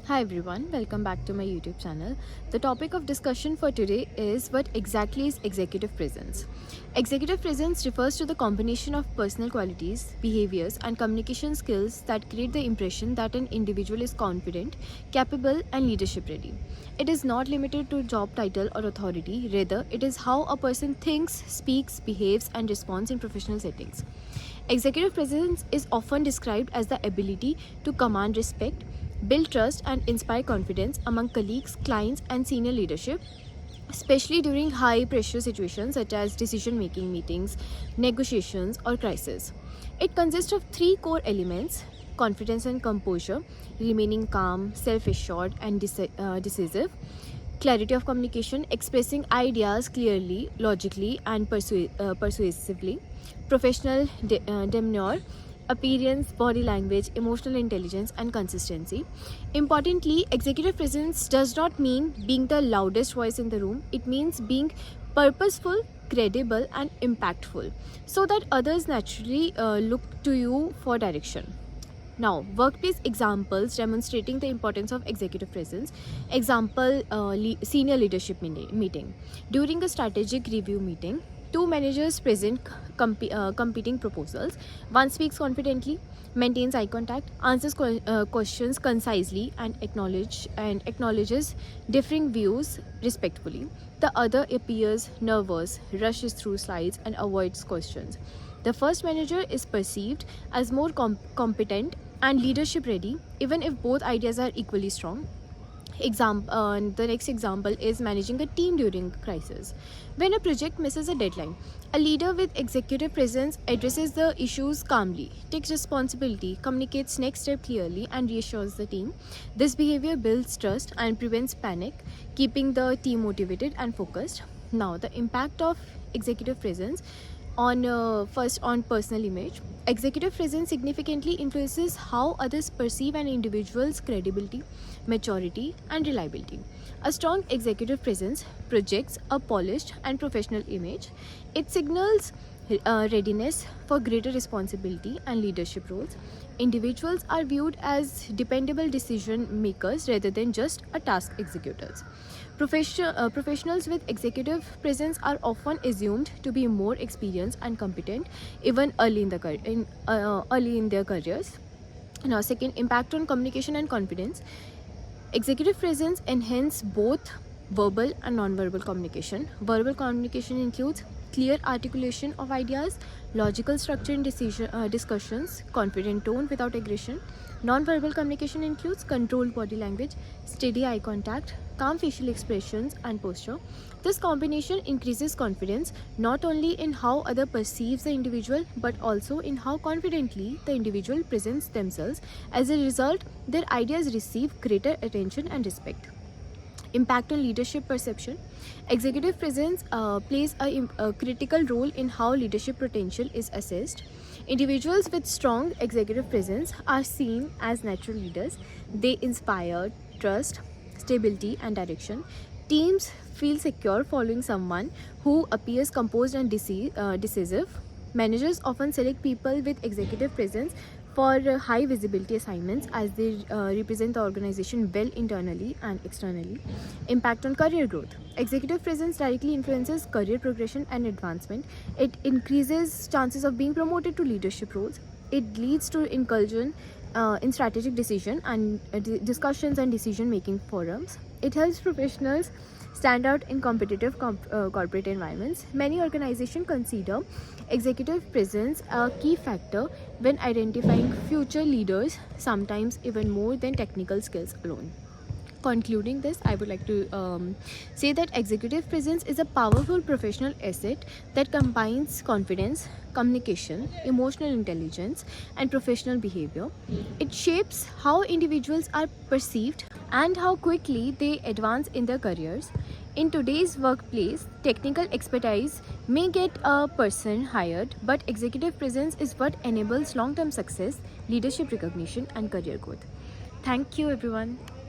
Hi everyone, welcome back to my YouTube channel. The topic of discussion for today is what exactly is executive presence. Executive presence refers to the combination of personal qualities, behaviors, and communication skills that create the impression that an individual is confident, capable, and leadership ready. It is not limited to job title or authority, rather, it is how a person thinks, speaks, behaves, and responds in professional settings. Executive presence is often described as the ability to command respect, build trust, and inspire confidence among colleagues, clients, and senior leadership, especially during high pressure situations such as decision making meetings, negotiations, or crises. It consists of three core elements: confidence and composure, remaining calm, self assured, and decisive; clarity of communication, expressing ideas clearly, logically, and persuasively; professional demeanor, appearance, body language, emotional intelligence, and consistency. Importantly, executive presence does not mean being the loudest voice in the room, it means being purposeful, credible, and impactful so that others naturally look to you for direction. Now, workplace examples demonstrating the importance of executive presence. Example, senior leadership meeting. During a strategic review meeting, two managers present competing proposals. One speaks confidently, maintains eye contact, answers questions concisely, and acknowledges differing views respectfully. The other appears nervous, rushes through slides, and avoids questions. The first manager is perceived as more competent and leadership ready, even if both ideas are equally strong. The next example is managing a team during crisis. When a project misses a deadline, a leader with executive presence addresses the issues calmly, takes responsibility, communicates next step clearly, and reassures the team. This behavior builds trust and prevents panic, keeping the team motivated and focused. Now, the impact of executive presence on personal image. Executive presence significantly influences how others perceive an individual's credibility, maturity, and reliability. A strong executive presence projects a polished and professional image. It signals readiness for greater responsibility and leadership roles. Individuals are viewed as dependable decision makers rather than just a task executors. Professionals with executive presence are often assumed to be more experienced and competent even early in their careers. Now, second, impact on communication and confidence. Executive presence enhance both verbal and non-verbal communication. Verbal communication includes clear articulation of ideas, logical structure in discussions, confident tone without aggression. Non-verbal communication includes controlled body language, steady eye contact, calm facial expressions, and posture. This combination increases confidence not only in how other perceives the individual but also in how confidently the individual presents themselves. As a result, their ideas receive greater attention and respect. Impact on leadership perception. Executive presence plays a critical role in how leadership potential is assessed. Individuals with strong executive presence are seen as natural leaders. They inspire trust, stability, and direction. Teams feel secure following someone who appears composed and decisive. Managers often select people with executive presence for high visibility assignments as they represent the organization well internally and externally. Impact on career growth. Executive presence directly influences career progression and advancement. It increases chances of being promoted to leadership roles. It leads to inclusion in strategic decision and discussions and decision making forums. It helps professionals stand out in competitive corporate environments. Many organizations consider executive presence a key factor when identifying future leaders, sometimes even more than technical skills alone. Concluding this, I would like to say that executive presence is a powerful professional asset that combines confidence, communication, emotional intelligence, and professional behavior. It shapes how individuals are perceived and how quickly they advance in their careers. In today's workplace, technical expertise may get a person hired, but executive presence is what enables long term success, leadership recognition, and career growth. Thank you, everyone.